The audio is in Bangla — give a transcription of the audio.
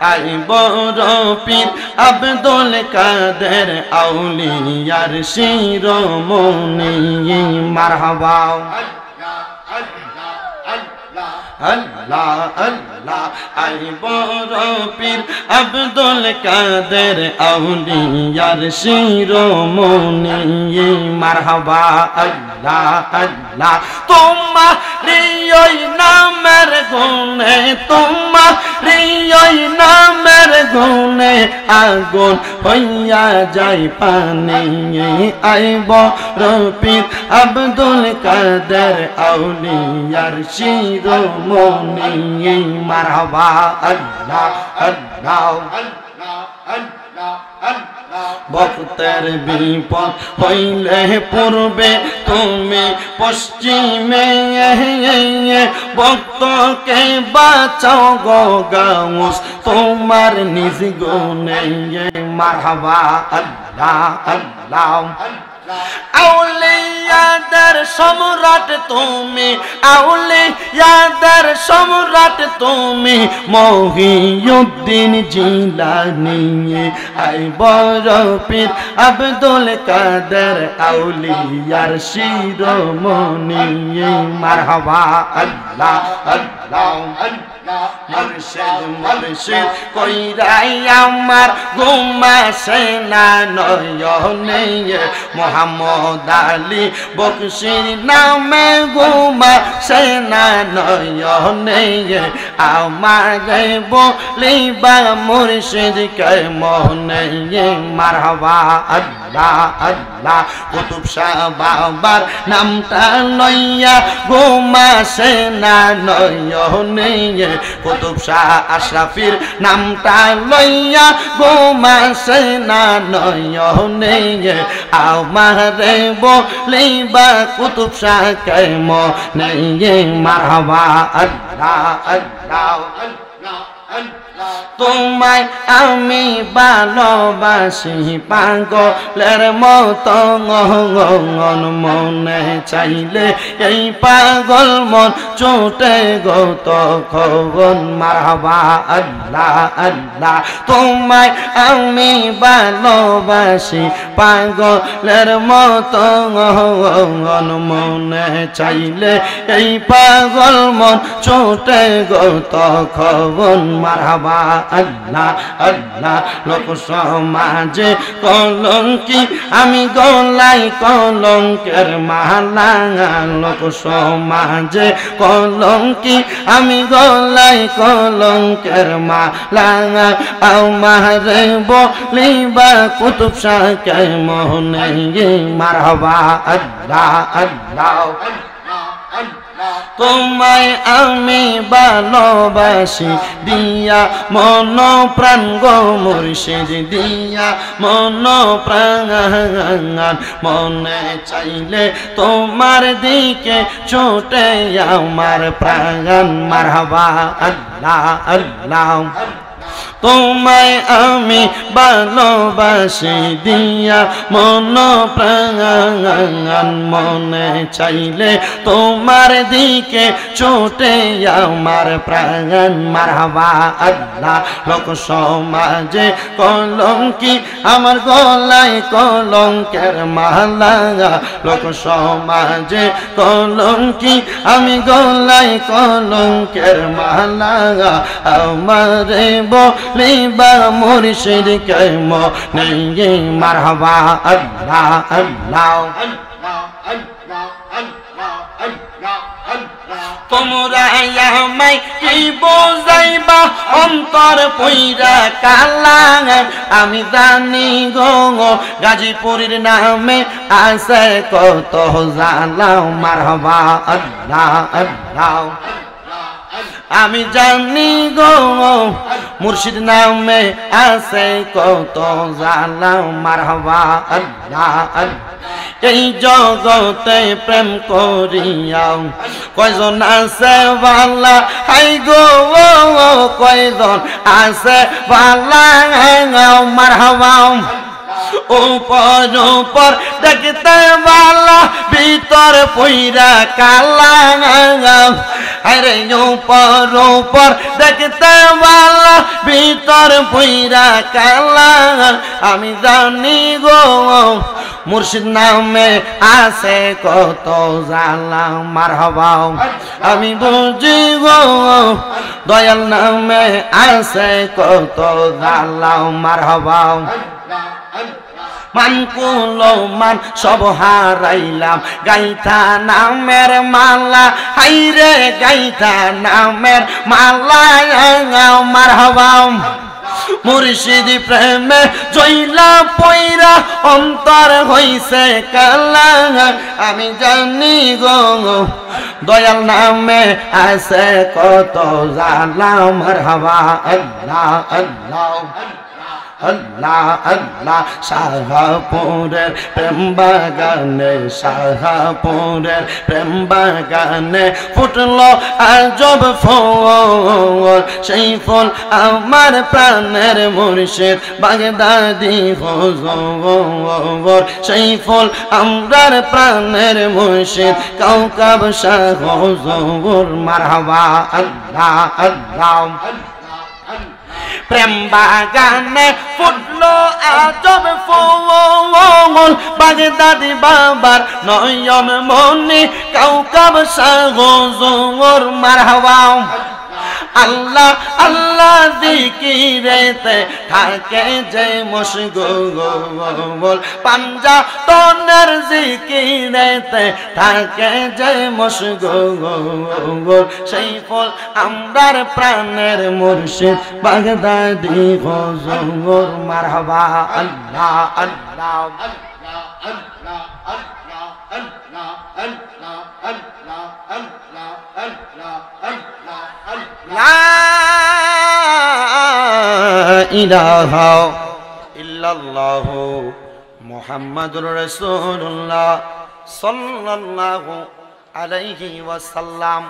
আই বড় পীর আব্দুল কাদের আউলিয়ার শিরোমণি মারহাবা আল্লাহ আল্লাহ আই বড় পীর আব্দুল কাদের আউলিয়ার শিরোমণি মারহাবা আল্লাহ আল্লাহ তোমারি ওই নামের গুণে তোমারি ওই নামের গুণে আগুন হইয়া যায় পানি আই বড় পীর আব্দুল কাদের আউলিয়ার শিরোমণি মারহাবা আল্লাহ আল্লাহ ভক্তের বিপদ হইলে পূর্বে তুমি পশ্চিমে ভক্তকে বাঁচাও গো গাউস তোমার নিজ গুণে মারহাবা আল্লাহ আল্লাহ আউলিয়াদের সম্রাট তুমি আউলিয়াদের সম্রাট তুমি মহিউদ্দিন জিলানী আই বড় পীর আব্দুল কাদের আউলিয়ার শিরোমণি মারহাবা আল্লাহ আল্লাহ মুর্শিদ মুর্শিদ কইরাই আমার ঘুমাসে না নয়নে মোহাম্মদ আলী বকশির নামে ঘুমাসে না নয়নে আমাকে বলিবা মুর্শিদ কে মনে মারহাবা আল্লাহ আল্লাহ কুতুব শাহ বাবার নামটা লইয়া ঘুমাসে না নয়নে কুতুব শাহ আশরাফির নামটা লইয়া ঘুমাসে না নয়নে আমারে বলিবা কুতুব শাহ কে মনে মারহাবা আল্লাহ আল্লাহ তোমায় আমি ভালোবাসি পাগলের মতো মনে চাইলে এই পাগল মন ছুটে গো তখন মারহাবা আল্লাহ আল্লাহ তোমায় আমি ভালোবাসি পাগলের মতো মনে চাইলে এই পাগল মন ছুটে গো তখন মারহাবা আল্লাহ আল্লাহ লোক সমাজে কলঙ্কি আমি গলাই কলঙ্কের মালা লোক সমাজে কলঙ্কি আমি গলাই কলঙ্কের মালা আমারে বলিবা কুতুব শাহ কে মনে মারহাবা আল্লাহ আল্লাহ তোমায় আমি ভালোবাসি দিয়া মন প্রাণ গো মুর্শিদ দিয়া মন প্রাণ মনে চাইলে তোমার দিকে ছোটে আমার প্রাণ মারহাবা আল্লাহ আল্লাহ তোমায় আমি ভালোবাসি দিয়া মন প্রাণ মনে চাইলে তোমার দিকে ছোটে আমার প্রাণ মারহাবা আল্লাহ লোক সমাজে কলঙ্কি আমার গলায় কলঙ্কের মালা লোক সমাজে কলঙ্কি আমি গলায় কলঙ্কের মালা আমারে বলিবা মুর্শিদ কে মনে মারহাবা আল্লাহ আল্লাহ তোমরা আমায় কি বোঝাইবা অন্তর পইরা কালা আমি জানি গো গাজীপুরের নামে আছে কত জালা মারহাবা আল্লাহ আল্লাহ আমি জানি গো মুর্শিদ নামে আছে কত জালা মারহাবা আল্লাহ এই জগতে প্রেম করিয়াও কয়জন আছে ভালা হাই গো কয়জন আছে ভালা মারহাবা উপর উপর দেখতে ভালো ভিতর পইরা কালা আরে উপর উপর দেখতে ভালো ভিতর পইরা কালা আমি জানি গো মুর্শিদ নামে আছে কত জালা মারহাবা আমি বুঝি গো দয়াল নামে আছে কত জালা মারহাবা মান কুলো মান সব হারাইলাম গাইতা নামের মালা হাইরে গাইতা নামের মালা মারহাবা মুর্শিদ প্রেমে জইলা পয়রা অন্তর হইছে কালা আমি জানি গো দয়াল নামে আছে কত জালা মারহাবা আল্লাহ আল্লাহ আল্লাহ আল্লাহ শাহপুরের প্রেম বাগানে শাহপুরের প্রেম বাগানে ফুটলো আজব ফুল সেই ফুল আমার প্রাণের মুর্শিদ বাগদাদি হুজুর সেই ফুল আমরার প্রাণের মুর্শিদ কাউকাব শাহ হুজুর মারহাবা আল্লাহ আল্লাহ প্রেম বাগানে ফুটলো আজব ফুল বাগদাদি বাবার নয়ন মনি কাউকাব শাহ হুজুর মারহাবা আল্লাহ আল্লাহ জিকিরেতে থাকে যে মশগুল পাঞ্জা তনের জিকিরেতে থাকে যে মশগুল সেই ফল আমরার প্রাণের মুর্শিদ বাগদাদি হুজুর মারহাবা আল্লাহ আল্লাহ আল্লাহ আল্লাহ আল্লাহ আল্লাহ আল্লাহ আল্লাহ আল্লাহ আল্লাহ আল্লাহ লা ইলাহা ইল্লাল্লাহু মুহাম্মাদুর রাসূলুল্লাহ সাল্লাল্লাহু আলাইহি ওয়াসাল্লাম।